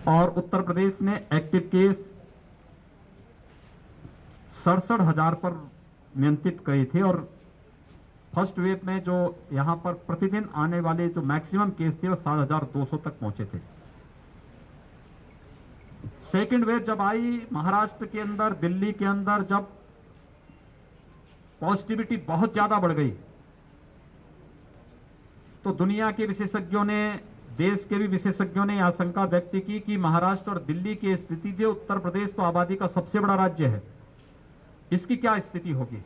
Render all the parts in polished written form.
और उत्तर प्रदेश में active case 67,000 पर नियंत्रित किए थे और फर्स्ट वेव में जो यहां पर प्रतिदिन आने वाले जो मैक्सिमम केस थे वो 7,200 तक पहुंचे थे। सेकेंड वेव जब आई महाराष्ट्र के अंदर, दिल्ली के अंदर, जब पॉजिटिविटी बहुत ज्यादा बढ़ गई तो दुनिया के विशेषज्ञों ने, देश के भी विशेषज्ञों ने आशंका व्यक्त की कि महाराष्ट्र और दिल्ली की स्थिति थी, उत्तर प्रदेश तो आबादी का सबसे बड़ा राज्य है, इसकी क्या स्थिति होगी।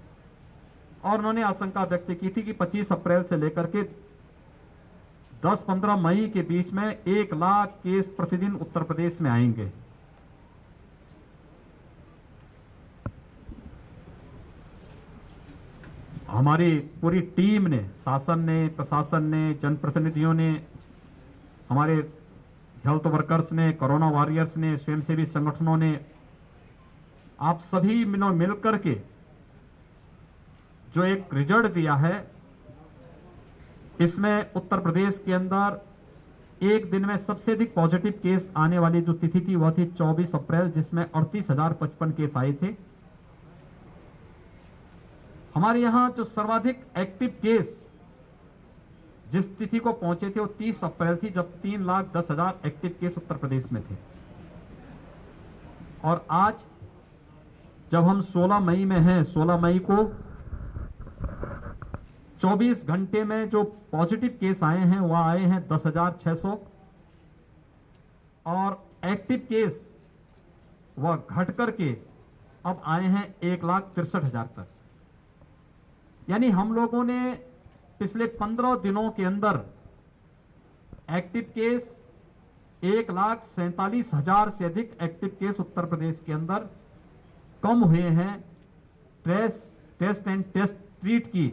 और उन्होंने आशंका व्यक्त की थी कि 25 अप्रैल से लेकर के 10-15 मई के बीच में 1 लाख केस प्रतिदिन उत्तर प्रदेश में आएंगे। हमारी पूरी टीम ने, शासन ने, प्रशासन ने, जनप्रतिनिधियों ने, हमारे हेल्थ वर्कर्स ने, कोरोना वॉरियर्स ने, स्वयंसेवी संगठनों ने, आप सभी मिलकर के जो एक रिजल्ट दिया है, इसमें उत्तर प्रदेश के अंदर एक दिन में सबसे अधिक पॉजिटिव केस आने वाली जो तिथि थी वह थी 24 अप्रैल, जिसमें 38,055 केस आए थे। हमारे यहां जो सर्वाधिक एक्टिव केस जिस तिथि को पहुंचे थे वो 30 अप्रैल थी, जब 3,10,000 एक्टिव केस उत्तर प्रदेश में थे। और आज जब हम 16 मई में हैं, 16 मई को 24 घंटे में जो पॉजिटिव केस आए हैं वह आए हैं 10,600 और एक्टिव केस वह घट करके अब आए हैं 1,63,000 तक। यानी हम लोगों ने पिछले 15 दिनों के अंदर एक्टिव केस 1,47,000 से अधिक एक्टिव केस उत्तर प्रदेश के अंदर कम हुए हैं। टेस्ट एंड टेस्ट ट्रीट की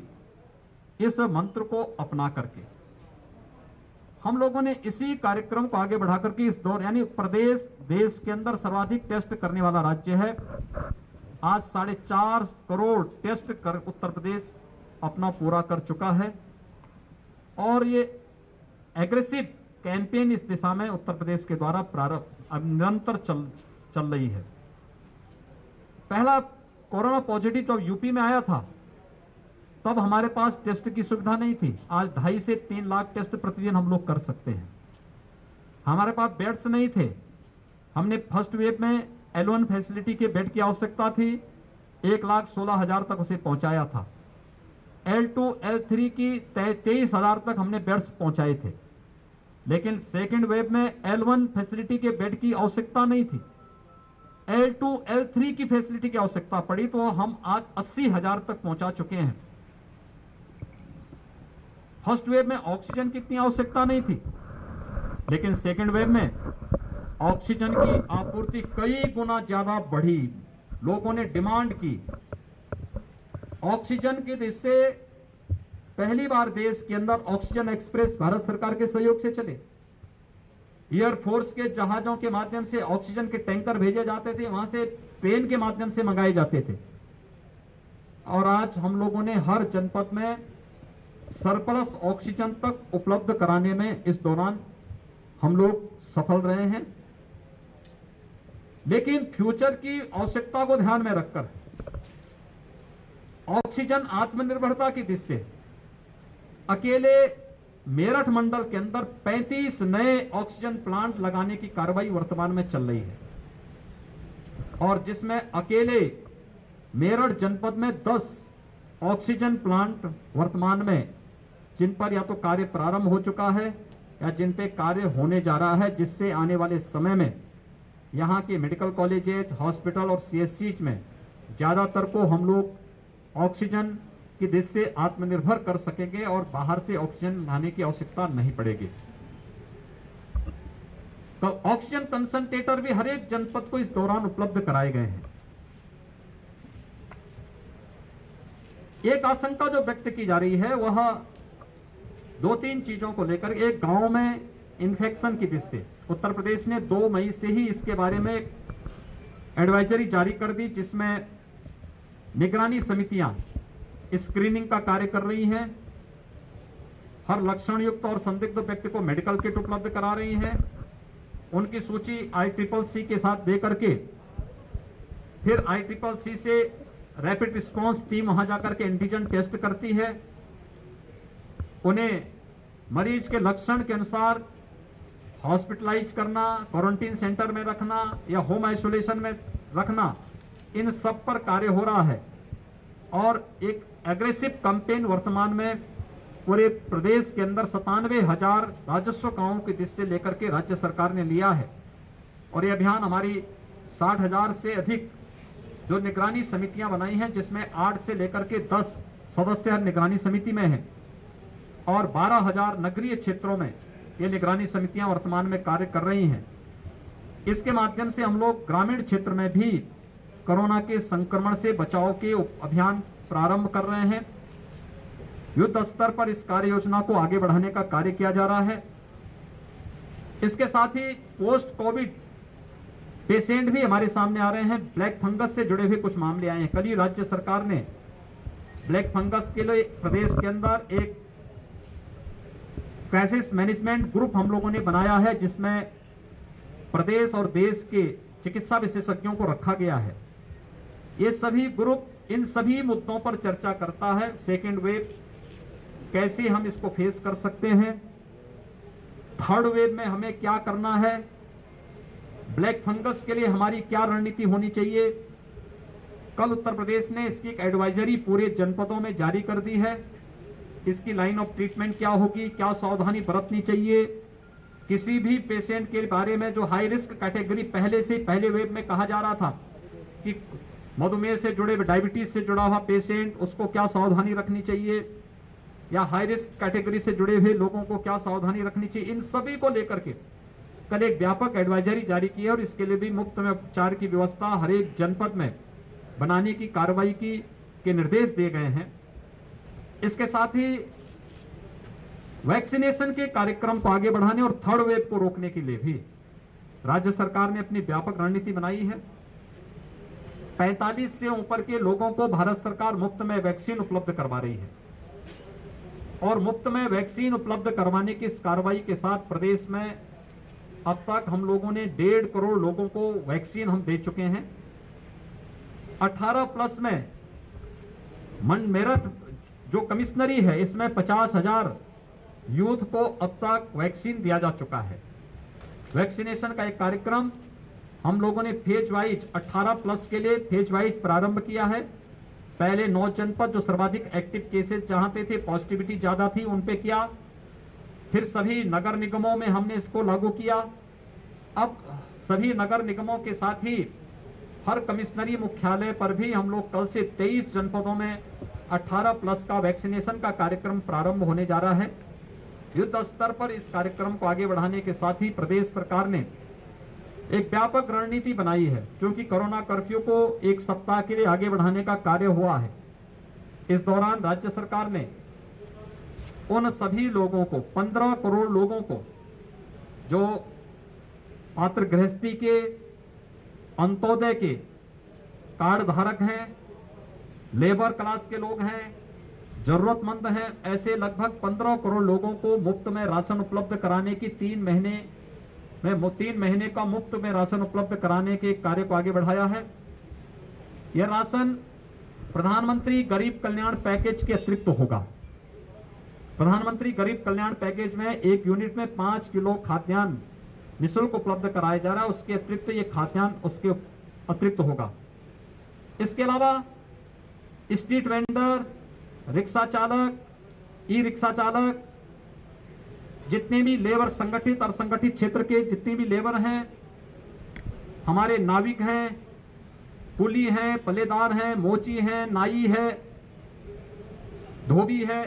इस मंत्र को अपना करके हम लोगों ने इसी कार्यक्रम को आगे बढ़ा करके इस दौर, यानी प्रदेश देश के अंदर सर्वाधिक टेस्ट करने वाला राज्य है। आज 4.5 करोड़ टेस्ट कर उत्तर प्रदेश अपना पूरा कर चुका है और ये एग्रेसिव कैंपेन इस दिशा में उत्तर प्रदेश के द्वारा प्रारंभ निरंतर चल रही है। पहला कोरोना पॉजिटिव जब यूपी में आया था तब हमारे पास टेस्ट की सुविधा नहीं थी। आज 2.5 से 3 लाख टेस्ट प्रतिदिन हम लोग कर सकते हैं। हमारे पास बेड्स नहीं थे। हमने फर्स्ट वेव में L1 फैसिलिटी के बेड की आवश्यकता थी, 1,16,000 तक उसे पहुंचाया था। L2 L3 की 23,000 तक हमने बेड्स पहुंचाए थे। लेकिन सेकेंड वेव में L1 फैसिलिटी के बेड की आवश्यकता नहीं थी, L2 L3 की फैसिलिटी की आवश्यकता पड़ी, तो हम आज 80,000 तक पहुंचा चुके हैं। फर्स्ट वेव में ऑक्सीजन की इतनी आवश्यकता नहीं थी, लेकिन सेकेंड वेव में ऑक्सीजन की आपूर्ति कई गुना ज्यादा बढ़ी। लोगों ने डिमांड की ऑक्सीजन की, जिससे पहली बार देश के अंदर ऑक्सीजन एक्सप्रेस भारत सरकार के सहयोग से चले। एयरफोर्स के जहाजों के माध्यम से ऑक्सीजन के टैंकर भेजे जाते थे, वहां से ट्रेन के माध्यम से मंगाए जाते थे। और आज हम लोगों ने हर जनपद में सरप्लस ऑक्सीजन तक उपलब्ध कराने में इस दौरान हम लोग सफल रहे हैं। लेकिन फ्यूचर की आवश्यकता को ध्यान में रखकर ऑक्सीजन आत्मनिर्भरता की दिशा से अकेले मेरठ मंडल के अंदर 35 नए ऑक्सीजन प्लांट लगाने की कार्रवाई वर्तमान में चल रही है और जिसमें अकेले मेरठ जनपद में 10 ऑक्सीजन प्लांट वर्तमान में, जिन पर या तो कार्य प्रारंभ हो चुका है या जिन पे कार्य होने जा रहा है, जिससे आने वाले समय में यहाँ के मेडिकल कॉलेजेज, हॉस्पिटल और CSCs में ज्यादातर को हम लोग ऑक्सीजन की दिशा से आत्मनिर्भर कर सकेंगे और बाहर से ऑक्सीजन लाने की आवश्यकता नहीं पड़ेगी। तो ऑक्सीजन कंसंट्रेटर भी हर एक जनपद को इस दौरान उपलब्ध कराए गए हैं। एक आशंका जो व्यक्त की जा रही है वह 2-3 चीजों को लेकर, एक गांव में इन्फेक्शन की दिशा से उत्तर प्रदेश ने 2 मई से ही इसके बारे में एडवाइजरी जारी कर दी, जिसमें निगरानी समितियां स्क्रीनिंग का कार्य कर रही हैं। हर लक्षण युक्त और संदिग्ध व्यक्ति को मेडिकल किट उपलब्ध करा रही है। उनकी सूची ICCC के साथ दे करके फिर ICCC से रैपिड रिस्पांस टीम वहां जाकर के एंटीजन टेस्ट करती है। उन्हें मरीज के लक्षण के अनुसार हॉस्पिटलाइज करना, क्वारंटीन सेंटर में रखना या होम आइसोलेशन में रखना, इन सब पर कार्य हो रहा है। और एक एग्रेसिव कैंपेन वर्तमान में पूरे प्रदेश के अंदर 97,000 राजस्व गांवों के जिससे लेकर के राज्य सरकार ने लिया है। और यह अभियान हमारी 60,000 से अधिक जो निगरानी समितियां बनाई हैं, जिसमें 8 से लेकर के 10 सदस्य हर निगरानी समिति में हैं और 12,000 नगरीय क्षेत्रों में ये निगरानी समितियां वर्तमान में कार्य कर रही हैं। इसके माध्यम से हम लोग ग्रामीण क्षेत्र में भी कोरोना के संक्रमण से बचाव के अभियान प्रारंभ कर रहे हैं। युद्ध स्तर पर इस कार्य योजना को आगे बढ़ाने का कार्य किया जा रहा है। इसके साथ ही पोस्ट कोविड पेशेंट भी हमारे सामने आ रहे हैं। ब्लैक फंगस से जुड़े हुए कुछ मामले आए हैं। कल ही राज्य सरकार ने ब्लैक फंगस के लिए प्रदेश के अंदर एक क्राइसिस मैनेजमेंट ग्रुप हम लोगों ने बनाया है, जिसमें प्रदेश और देश के चिकित्सा विशेषज्ञों को रखा गया है। ये सभी ग्रुप इन सभी मुद्दों पर चर्चा करता है। सेकेंड वेव कैसे हम इसको फेस कर सकते हैं, थर्ड वेव में हमें क्या करना है, ब्लैक फंगस के लिए हमारी क्या रणनीति होनी चाहिए। कल उत्तर प्रदेश ने इसकी एक एडवाइजरी पूरे जनपदों में जारी कर दी है। इसकी लाइन ऑफ ट्रीटमेंट क्या होगी, क्या सावधानी बरतनी चाहिए। किसी भी पेशेंट के बारे में जो हाई रिस्क कैटेगरी पहले से पहले वेव में कहा जा रहा था कि मधुमेह से जुड़े, डायबिटीज से जुड़ा हुआ पेशेंट, उसको क्या सावधानी रखनी चाहिए, या हाई रिस्क कैटेगरी से जुड़े हुए लोगों को क्या सावधानी रखनी चाहिए, इन सभी को लेकर के कल एक व्यापक एडवाइजरी जारी की है। और इसके लिए भी मुफ्त में उपचार की व्यवस्था हर एक जनपद में बनाने की कार्रवाई के निर्देश दिए गए हैं। इसके साथ ही वैक्सीनेशन के कार्यक्रम को आगे बढ़ाने और थर्ड वेव को रोकने के लिए भी राज्य सरकार ने अपनी व्यापक रणनीति बनाई है। 45 से ऊपर के लोगों को भारत सरकार मुफ्त में वैक्सीन उपलब्ध करवा रही है। और मुफ्त में वैक्सीन उपलब्ध करवाने की इस कार्रवाई के साथ प्रदेश में अब तक हम लोगों ने 1.5 करोड़ लोगों को वैक्सीन हम दे चुके हैं। 18 प्लस में मेरठ जो कमिश्नरी है, इसमें 50,000 यूथ को अब तक वैक्सीन दिया जा चुका है। वैक्सीनेशन का एक कार्यक्रम हम लोगों ने फेज वाइज 18 प्लस के लिए फेज वाइज प्रारंभ किया है। पहले 9 जनपद जो सर्वाधिक एक्टिव केसेस जहां पे थे, पॉजिटिविटी ज्यादा थी, उन पे किया। फिर सभी नगर निगमों में हमने इसको लागू किया। अब सभी नगर निगमों के साथ ही हर कमिश्नरी मुख्यालय पर भी हम लोग कल से 23 जनपदों में 18 प्लस का वैक्सीनेशन का कार्यक्रम प्रारंभ होने जा रहा है। युद्ध स्तर पर इस कार्यक्रम को आगे बढ़ाने के साथ ही प्रदेश सरकार ने एक व्यापक रणनीति बनाई है, जो कि कोरोना कर्फ्यू को 1 सप्ताह के लिए आगे बढ़ाने का कार्य हुआ है। इस दौरान राज्य सरकार ने उन सभी लोगों को, 15 करोड़ लोगों को, जो पात्र गृहस्थी के, अंत्योदय के कार्ड धारक हैं, लेबर क्लास के लोग हैं, जरूरतमंद हैं, ऐसे लगभग 15 करोड़ लोगों को मुफ्त में राशन उपलब्ध कराने की 3 महीने का मुफ्त में राशन उपलब्ध कराने के कार्य को आगे बढ़ाया है। यह राशन प्रधानमंत्री गरीब कल्याण पैकेज के अतिरिक्त होगा। प्रधानमंत्री गरीब कल्याण पैकेज में एक यूनिट में 5 किलो खाद्यान्न निःशुल्क उपलब्ध कराया जा रहा है। उसके अतिरिक्त ये खाद्यान्न उसके अतिरिक्त होगा। इसके अलावा स्ट्रीट वेंडर, रिक्शा चालक, ई रिक्शा चालक, जितने भी लेबर, संगठित और संगठित क्षेत्र के जितने भी लेबर हैं, हमारे नाविक हैं, कुली हैं, पल्लेदार हैं, मोची हैं, नाई है, धोबी है,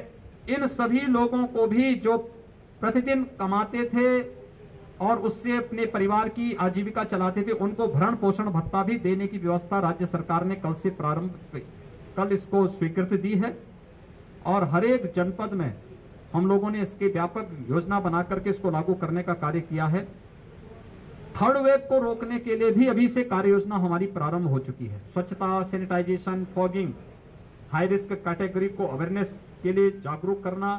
इन सभी लोगों को भी जो प्रतिदिन कमाते थे और उससे अपने परिवार की आजीविका चलाते थे, उनको भरण पोषण भत्ता भी देने की व्यवस्था राज्य सरकार ने कल इसको स्वीकृति दी है। और हर एक जनपद में हम लोगों ने इसकी व्यापक योजना बना करके इसको लागू करने का कार्य किया है। थर्ड वेव को रोकने के लिए भी अभी से कार्य योजना हमारी प्रारंभ हो चुकी है। स्वच्छता, sanitization, fogging, high risk category को अवेयरनेस के लिए जागरूक करना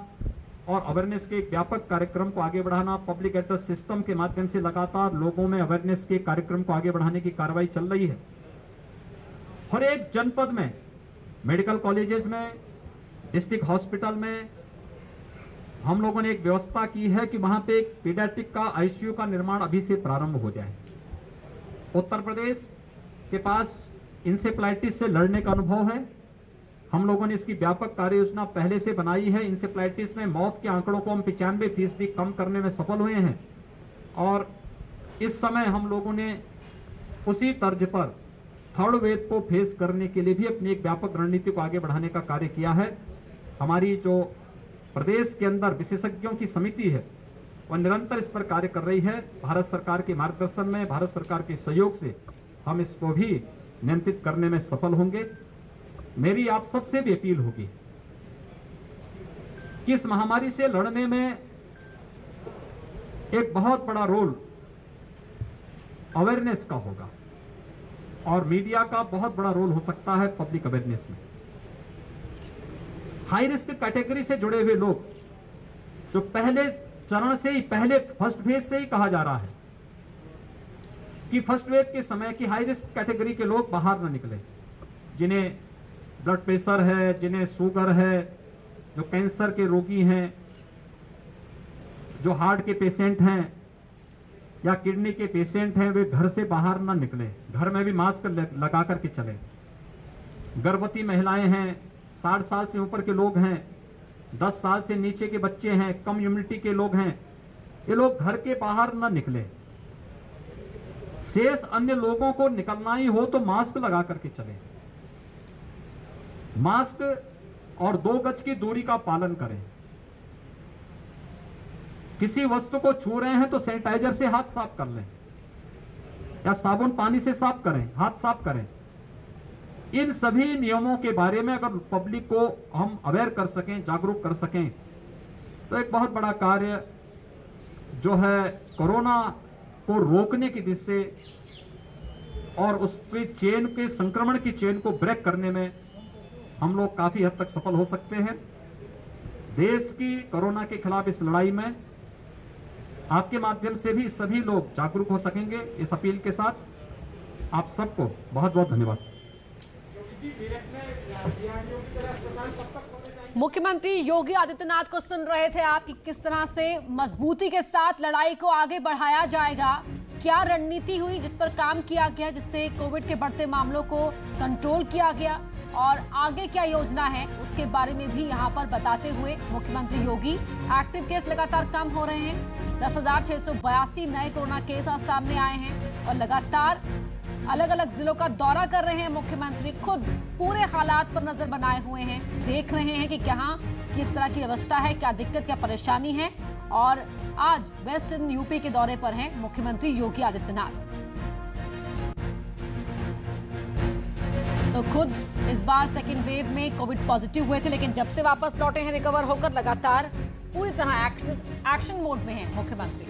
और अवेयरनेस के एक व्यापक कार्यक्रम को आगे बढ़ाना, पब्लिक एड्रेस सिस्टम के माध्यम से लगातार लोगों में अवेयरनेस के कार्यक्रम को आगे बढ़ाने की कार्रवाई चल रही है। हर एक जनपद में, मेडिकल कॉलेजेस में, डिस्ट्रिक्ट हॉस्पिटल में हम लोगों ने एक व्यवस्था की है कि वहां पे एक पीडियाट्रिक का आईसीयू का निर्माण अभी से प्रारंभ हो जाए। उत्तर प्रदेश के पास इंसेफ्लाइटिस से लड़ने का अनुभव है। हम लोगों ने इसकी व्यापक कार्य योजना पहले से बनाई है। इंसेफ्लाइटिस में मौत के आंकड़ों को हम 95% कम करने में सफल हुए हैं और इस समय हम लोगों ने उसी तर्ज पर थर्ड वेव को फेस करने के लिए भी अपनी एक व्यापक रणनीति को आगे बढ़ाने का कार्य किया है। हमारी जो प्रदेश के अंदर विशेषज्ञों की समिति है वह निरंतर इस पर कार्य कर रही है। भारत सरकार के मार्गदर्शन में, भारत सरकार के सहयोग से हम इसको भी नियंत्रित करने में सफल होंगे। मेरी आप सबसे भी अपील होगी कि इस महामारी से लड़ने में एक बहुत बड़ा रोल अवेयरनेस का होगा और मीडिया का बहुत बड़ा रोल हो सकता है पब्लिक अवेयरनेस में। हाई रिस्क कैटेगरी से जुड़े हुए लोग जो पहले चरण से ही, पहले फर्स्ट फेज से ही कहा जा रहा है कि फर्स्ट वेव के समय की हाई रिस्क कैटेगरी के लोग बाहर न निकले, जिन्हें ब्लड प्रेशर है, जिन्हें शुगर है, जो कैंसर के रोगी हैं, जो हार्ट के पेशेंट हैं या किडनी के पेशेंट हैं, वे घर से बाहर न निकले, घर में भी मास्क लगा करके चले। गर्भवती महिलाएं हैं, 60 साल से ऊपर के लोग हैं, 10 साल से नीचे के बच्चे हैं, कम इम्यूनिटी के लोग हैं, ये लोग घर के बाहर न निकले। शेष अन्य लोगों को निकलना ही हो तो मास्क लगा करके चले, मास्क और 2 गज की दूरी का पालन करें। किसी वस्तु को छू रहे हैं तो सैनिटाइजर से हाथ साफ कर लें या साबुन पानी से साफ करें, हाथ साफ करें। इन सभी नियमों के बारे में अगर पब्लिक को हम अवेयर कर सकें, जागरूक कर सकें, तो एक बहुत बड़ा कार्य जो है कोरोना को रोकने की दिशा से और उसके चेन के संक्रमण की चेन को ब्रेक करने में हम लोग काफी हद तक सफल हो सकते हैं। देश की कोरोना के खिलाफ इस लड़ाई में आपके माध्यम से भी सभी लोग जागरूक हो सकेंगे। इस अपील के साथ आप सबको बहुत बहुत धन्यवाद। मुख्यमंत्री योगी आदित्यनाथ को सुन रहे थे आप कि किस तरह से मजबूती के साथ लड़ाई को आगे बढ़ाया जाएगा, क्या रणनीति हुई जिस पर काम किया गया, जिससे कोविड के बढ़ते मामलों को कंट्रोल किया गया और आगे क्या योजना है उसके बारे में भी यहां पर बताते हुए मुख्यमंत्री योगी। एक्टिव केस लगातार कम हो रहे हैं, 10,682 नए कोरोना केस आज सामने आए हैं और लगातार अलग अलग जिलों का दौरा कर रहे हैं मुख्यमंत्री। खुद पूरे हालात पर नजर बनाए हुए हैं, देख रहे हैं कि कहां किस तरह की व्यवस्था है, क्या दिक्कत, क्या परेशानी है। और आज वेस्टर्न यूपी के दौरे पर हैं मुख्यमंत्री योगी आदित्यनाथ। तो खुद इस बार सेकेंड वेव में कोविड पॉजिटिव हुए थे, लेकिन जब से वापस लौटे हैं रिकवर होकर लगातार पूरी तरह एक्शन मोड में हैं मुख्यमंत्री।